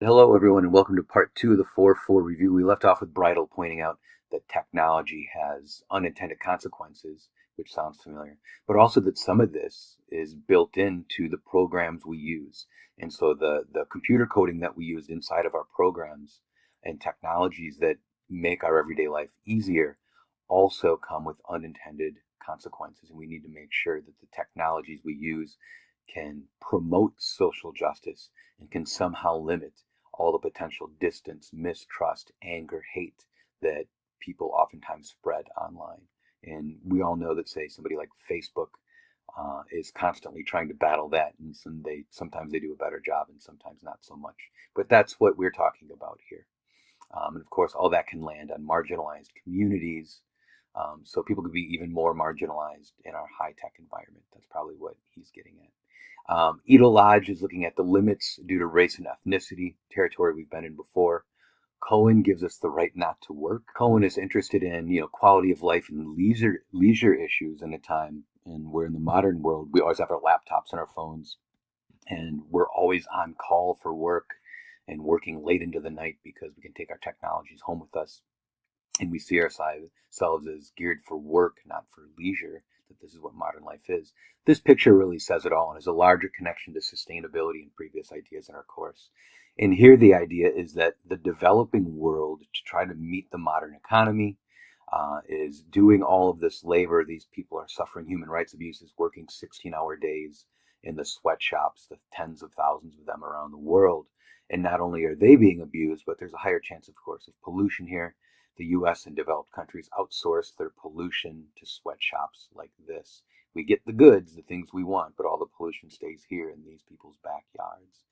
Hello, everyone, and welcome to part two of the 4-4 review. We left off with Bridle pointing out that technology has unintended consequences, which sounds familiar, but also that some of this is built into the programs we use. And so the computer coding that we use inside of our programs and technologies that make our everyday life easier also come with unintended consequences. And we need to make sure that the technologies we use can promote social justice and can somehow limit all the potential distance, mistrust, anger, hate that people oftentimes spread online. And we all know that, say, somebody like Facebook is constantly trying to battle that, and sometimes they do a better job, and sometimes not so much. But that's what we're talking about here. And of course, all that can land on marginalized communities. So people could be even more marginalized in our high tech environment. That's probably what he's getting at. Ida Lodge is looking at the limits due to race and ethnicity, territory we've been in before. Cohen gives us the right not to work. Cohen is interested in, quality of life and leisure issues in a time and we're in the modern world. We always have our laptops and our phones, and we're always on call for work and working late into the night because we can take our technologies home with us, and we see ourselves as geared for work, not for leisure, that this is what modern life is. This picture really says it all and has a larger connection to sustainability and previous ideas in our course. And here the idea is that the developing world, to try to meet the modern economy, is doing all of this labor. These people are suffering human rights abuses, working 16-hour days in the sweatshops, the tens of thousands of them around the world. And not only are they being abused, but there's a higher chance, of course, of pollution here. The US and developed countries outsource their pollution to sweatshops like this. We get the goods, the things we want, but all the pollution stays here in these people's backyards.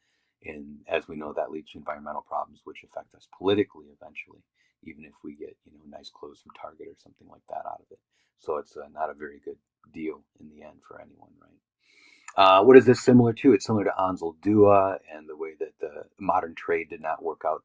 And as we know, that leads to environmental problems, which affect us politically eventually, even if we get, nice clothes from Target or something like that out of it. So it's not a very good deal in the end for anyone, right? What is this similar to? It's similar to Ansel Dua and the way that the modern trade did not work out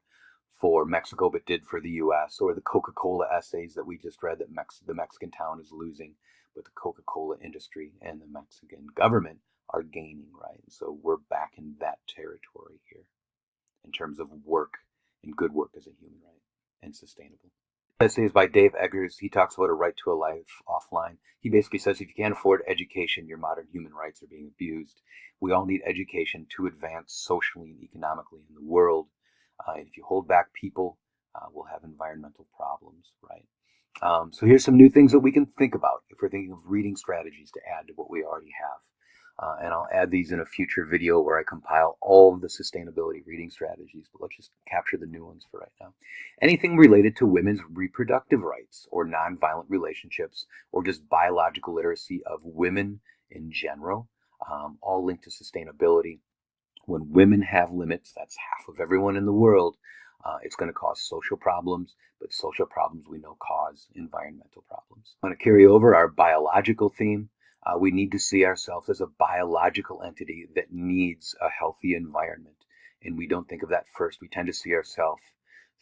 for Mexico but did for the U.S., or the Coca-Cola essays that we just read that the Mexican town is losing, but the Coca-Cola industry and the Mexican government are gaining, right? And so we're back in that territory here in terms of work and good work as a human right and sustainable. Essay is by Dave Eggers. He talks about a right to a life offline. He basically says if you can't afford education, your modern human rights are being abused. We all need education to advance socially and economically in the world. And if you hold back people, we'll have environmental problems, right? So here's some new things that we can think about if we're thinking of reading strategies to add to what we already have. And I'll add these in a future video where I compile all of the sustainability reading strategies, but let's just capture the new ones for right now. Anything related to women's reproductive rights or nonviolent relationships or just biological literacy of women in general, all linked to sustainability. When women have limits, that's half of everyone in the world, it's going to cause social problems, but social problems we know cause environmental problems. I'm going to carry over our biological theme. We need to see ourselves as a biological entity that needs a healthy environment. And we don't think of that first. We tend to see ourselves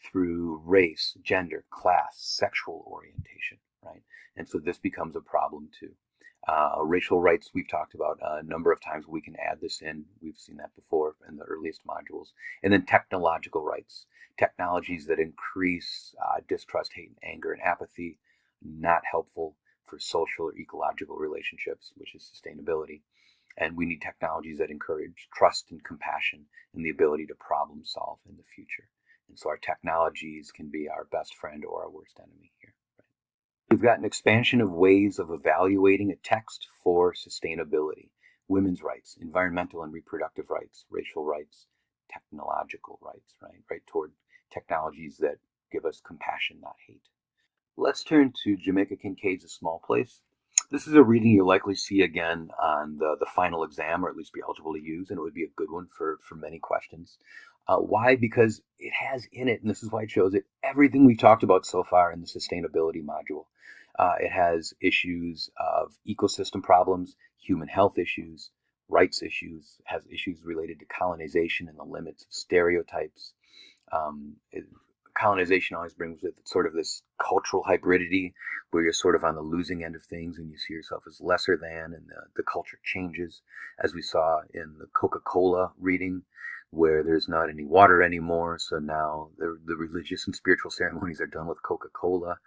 through race, gender, class, sexual orientation, right? And so this becomes a problem too. Racial rights we've talked about a number of times. We can add this in. We've seen that before in the earliest modules. And then technological rights, technologies that increase distrust, hate, and anger, and apathy, not helpful for social or ecological relationships, which is sustainability. And we need technologies that encourage trust and compassion and the ability to problem solve in the future. And so our technologies can be our best friend or our worst enemy here. We've got an expansion of ways of evaluating a text for sustainability, women's rights, environmental and reproductive rights, racial rights, technological rights, right toward technologies that give us compassion, not hate. Let's turn to Jamaica Kincaid's A Small Place. This is a reading you'll likely see again on the final exam, or at least be eligible to use, and it would be a good one for many questions. Why? Because it has in it, and this is why I chose it, everything we've talked about so far in the sustainability module. It has issues of ecosystem problems, human health issues, rights issues, has issues related to colonization and the limits of stereotypes. Colonization always brings with it sort of this cultural hybridity where you're sort of on the losing end of things and you see yourself as lesser than, and the culture changes, as we saw in the Coca-Cola reading. where there's not any water anymore. So now the religious and spiritual ceremonies are done with Coca-Cola,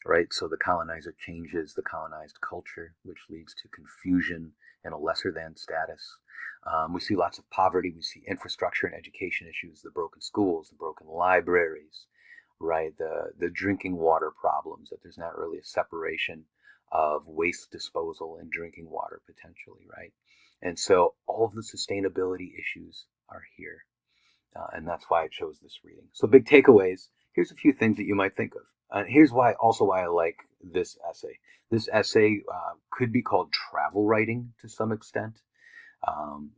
right? So the colonizer changes the colonized culture, which leads to confusion and a lesser than status. We see lots of poverty. We see infrastructure and education issues, the broken schools, the broken libraries, right? The drinking water problems, that there's not really a separation of waste disposal and drinking water potentially, right? And so all of the sustainability issues are here. And that's why I chose this reading. So big takeaways. Here's a few things that you might think of. Here's why I like this essay. This essay could be called travel writing to some extent,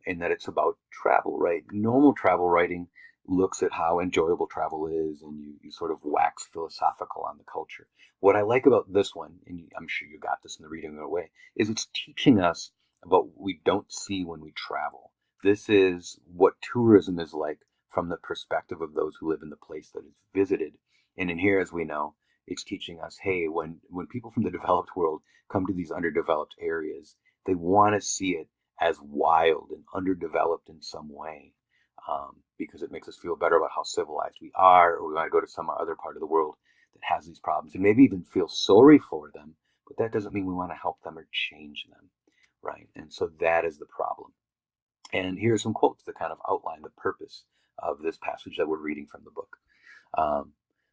in that it's about travel, right? Normal travel writing looks at how enjoyable travel is, and you sort of wax philosophical on the culture. What I like about this one, and I'm sure you got this in the reading away, is it's teaching us about what we don't see when we travel. This is what tourism is like from the perspective of those who live in the place that is visited. And in here, as we know, it's teaching us, hey, when people from the developed world come to these underdeveloped areas, they want to see it as wild and underdeveloped in some way, because it makes us feel better about how civilized we are, or we want to go to some other part of the world that has these problems and maybe even feel sorry for them, but that doesn't mean we want to help them or change them, right? And so that is the problem. And here are some quotes that kind of outline the purpose of this passage that we're reading from the book. Um,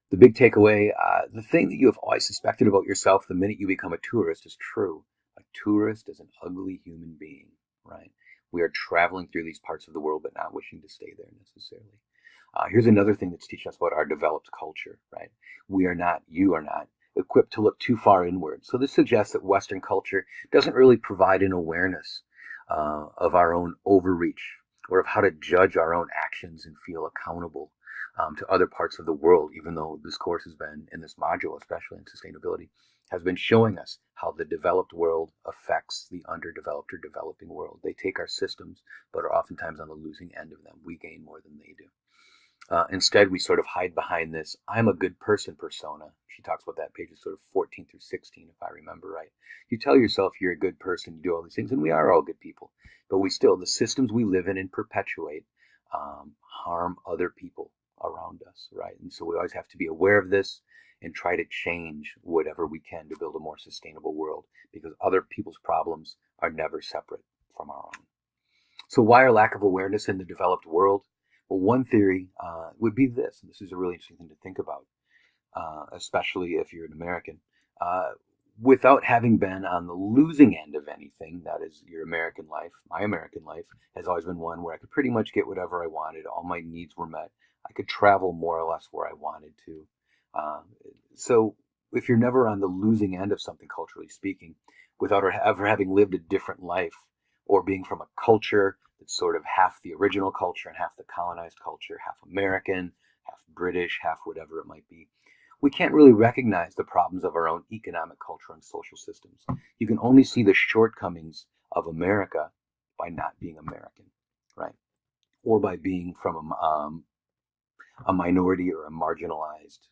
the big takeaway, the thing that you have always suspected about yourself the minute you become a tourist is true. A tourist is an ugly human being, right? We are traveling through these parts of the world, but not wishing to stay there necessarily. Here's another thing that's teaching us about our developed culture, right? You are not equipped to look too far inward. So this suggests that Western culture doesn't really provide an awareness of our own overreach, or of how to judge our own actions and feel accountable to other parts of the world, even though this course has been, in this module, especially in sustainability, has been showing us how the developed world affects the underdeveloped or developing world. They take our systems, but are oftentimes on the losing end of them. We gain more than they do. Instead, we sort of hide behind this "I'm a good person" persona. She talks about that pages sort of 14 through 16, if I remember right. You tell yourself you're a good person, you do all these things, and we are all good people. But the systems we live in and perpetuate harm other people around us, right? And so we always have to be aware of this and try to change whatever we can to build a more sustainable world, because other people's problems are never separate from our own. So why our lack of awareness in the developed world? Well, one theory would be this, and this is a really interesting thing to think about, especially if you're an American. Without having been on the losing end of anything, that is your American life, my American life has always been one where I could pretty much get whatever I wanted. All my needs were met. I could travel more or less where I wanted to. So if you're never on the losing end of something, culturally speaking, without ever having lived a different life, or being from a culture that's sort of half the original culture and half the colonized culture, half American, half British, half whatever it might be, we can't really recognize the problems of our own economic, culture, and social systems. You can only see the shortcomings of America by not being American, right? Or by being from a minority or a marginalized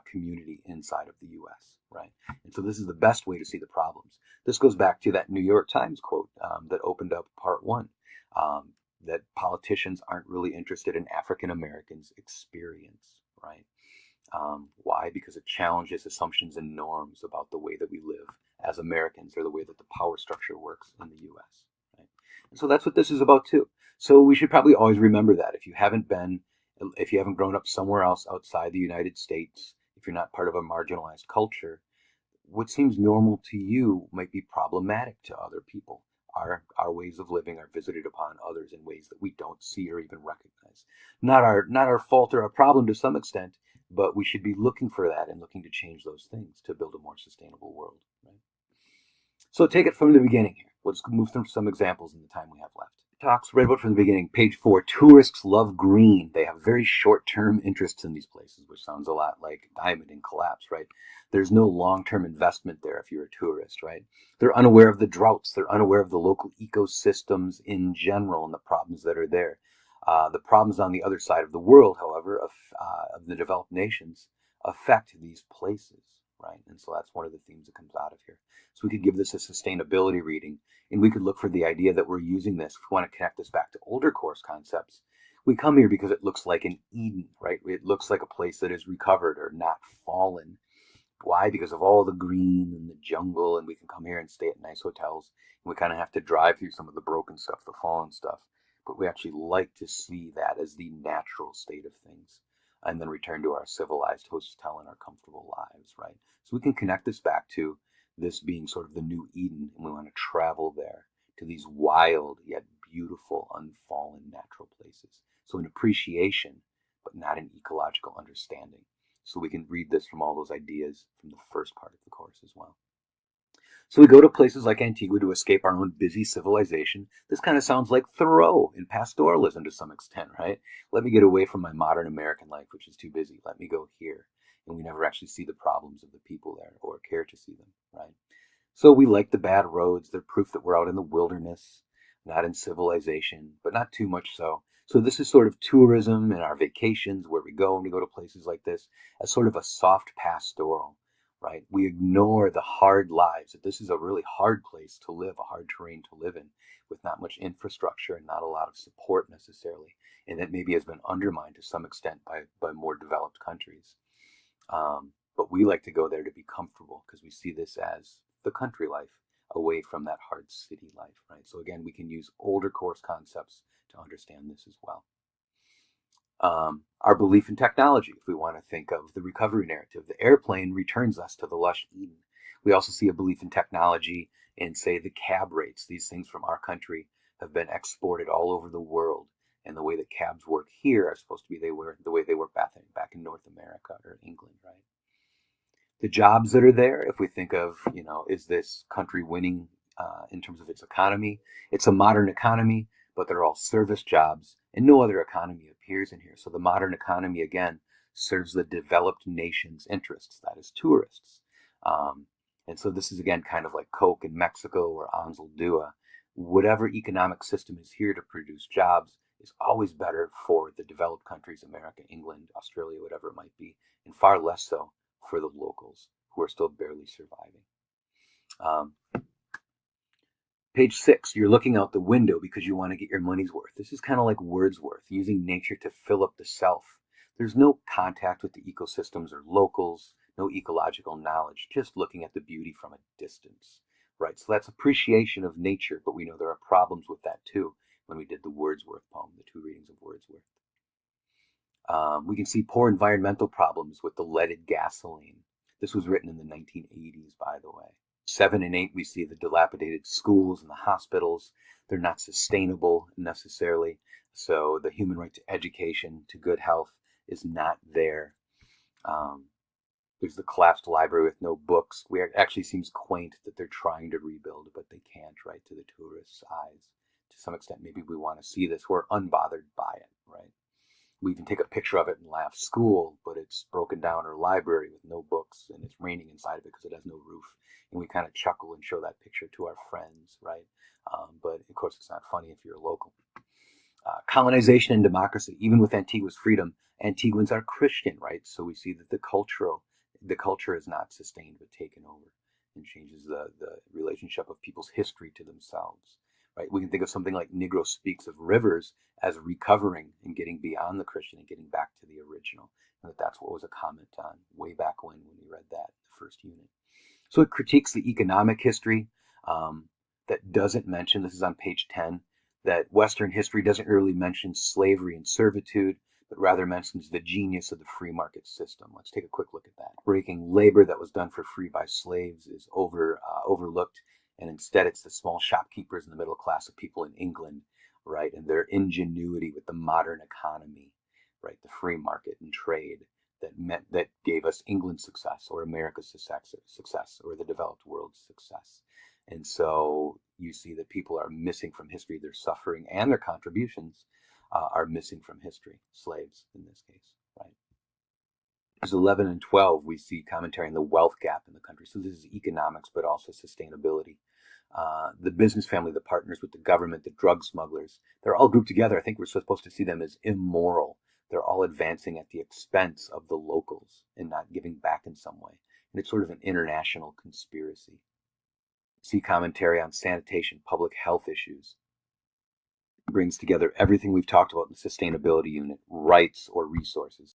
community inside of the U.S., right? And so this is the best way to see the problems. This goes back to that New York Times quote that opened up part one, that politicians aren't really interested in African Americans' experience, right? Why? Because it challenges assumptions and norms about the way that we live as Americans, or the way that the power structure works in the U.S., right? And so that's what this is about too. So we should probably always remember that if you haven't grown up somewhere else outside the United States, if you're not part of a marginalized culture, what seems normal to you might be problematic to other people. Our ways of living are visited upon others in ways that we don't see or even recognize. Not our fault or a problem to some extent, but we should be looking for that and looking to change those things to build a more sustainable world. Right? So take it from the beginning here. Let's move through some examples in the time we have left. Talks right about from the beginning, page 4. Tourists love green. They have very short-term interests in these places, which sounds a lot like Diamond and Collapse, right? There's no long-term investment there if you're a tourist, right? They're unaware of the droughts. They're unaware of the local ecosystems in general and the problems that are there. The problems on the other side of the world, however, of the developed nations, affect these places, right? And so that's one of the themes that comes out of here. So we could give this a sustainability reading, and we could look for the idea that we're using this. If we want to connect this back to older course concepts, We come here because it looks like an Eden, right? It looks like a place that is recovered or not fallen. Why? Because of all the green and the jungle, and we can come here and stay at nice hotels. And we kind of have to drive through some of the broken stuff, the fallen stuff. But we actually like to see that as the natural state of things, and then return to our civilized hotel and our comfortable lives, right? So we can connect this back to this being sort of the new Eden, and we want to travel there to these wild yet beautiful, unfallen natural places. So an appreciation, but not an ecological understanding. So we can read this from all those ideas from the first part of the course as well. So we go to places like Antigua to escape our own busy civilization. This kind of sounds like Thoreau in pastoralism to some extent, right? Let me get away from my modern American life, which is too busy. Let me go here. And we never actually see the problems of the people there or care to see them, right? So we like the bad roads. They're proof that we're out in the wilderness, not in civilization, but not too much so. So this is sort of tourism and our vacations where we go and we go to places like this as sort of a soft pastoral, right? We ignore the hard lives, that this is a really hard place to live, a hard terrain to live in with not much infrastructure and not a lot of support necessarily, and that maybe has been undermined to some extent by more developed countries. But we like to go there to be comfortable because we see this as the country life away from that hard city life, right? So again, we can use older course concepts to understand this as well. Our belief in technology, if we want to think of the recovery narrative, the airplane returns us to the lush Eden. We also see a belief in technology in, say, the cab rates. These things from our country have been exported all over the world. And the way that cabs work here are supposed to be the way they work back in North America or England, right? The jobs that are there, if we think of, is this country winning in terms of its economy? It's a modern economy, but they're all service jobs, and no other economy appears in here. So the modern economy, again, serves the developed nation's interests, that is, tourists. Um, and so this is, again, kind of like Coke in Mexico or Ansel Dua. Whatever economic system is here to produce jobs is always better for the developed countries, America, England, Australia, whatever it might be, and far less so for the locals who are still barely surviving. Um, Page 6, you're looking out the window because you want to get your money's worth. This is kind of like Wordsworth, using nature to fill up the self. There's no contact with the ecosystems or locals, no ecological knowledge, just looking at the beauty from a distance, right? So that's appreciation of nature, but we know there are problems with that too when we did the Wordsworth poem, the two readings of Wordsworth. We can see poor environmental problems with the leaded gasoline. This was written in the 1980s, by the way. 7 and 8, we see the dilapidated schools and the hospitals. They're not sustainable necessarily. So the human right to education, to good health, is not there. There's the collapsed library with no books. It actually seems quaint that they're trying to rebuild, but they can't, right, to the tourist's eyes. To some extent, maybe we want to see this. We're unbothered by it, right? We even take a picture of it and laugh. School, but it's broken down, or library with no books, and it's raining inside of it because it has no roof. And we kind of chuckle and show that picture to our friends, right? But of course, it's not funny if you're a local. Colonization and democracy, even with Antigua's freedom, Antiguans are Christian, right? So we see that the culture is not sustained but taken over, and changes the relationship of people's history to themselves. Right? We can think of something like Negro Speaks of Rivers as recovering and getting beyond the Christian and getting back to the original. And that's what was a comment on way back when we read that, the first unit. So it critiques the economic history that doesn't mention, this is on page 10, that Western history doesn't really mention slavery and servitude, but rather mentions the genius of the free market system. Let's take a quick look at that. Breaking labor that was done for free by slaves is overlooked, and instead it's the small shopkeepers and the middle class of people in England, right, and their ingenuity with the modern economy, right, the free market and trade that gave us England's success or America's success or the developed world's success. And so you see that people are missing from history their suffering and their contributions are missing from history, slaves in this case, right? As 11 and 12, we see commentary on the wealth gap in the country. So this is economics, but also sustainability. The business family, the partners with the government, the drug smugglers, they're all grouped together. I think we're supposed to see them as immoral. They're all advancing at the expense of the locals and not giving back in some way. And it's sort of an international conspiracy. See commentary on sanitation, public health issues. brings together everything we've talked about in the sustainability unit, rights or resources.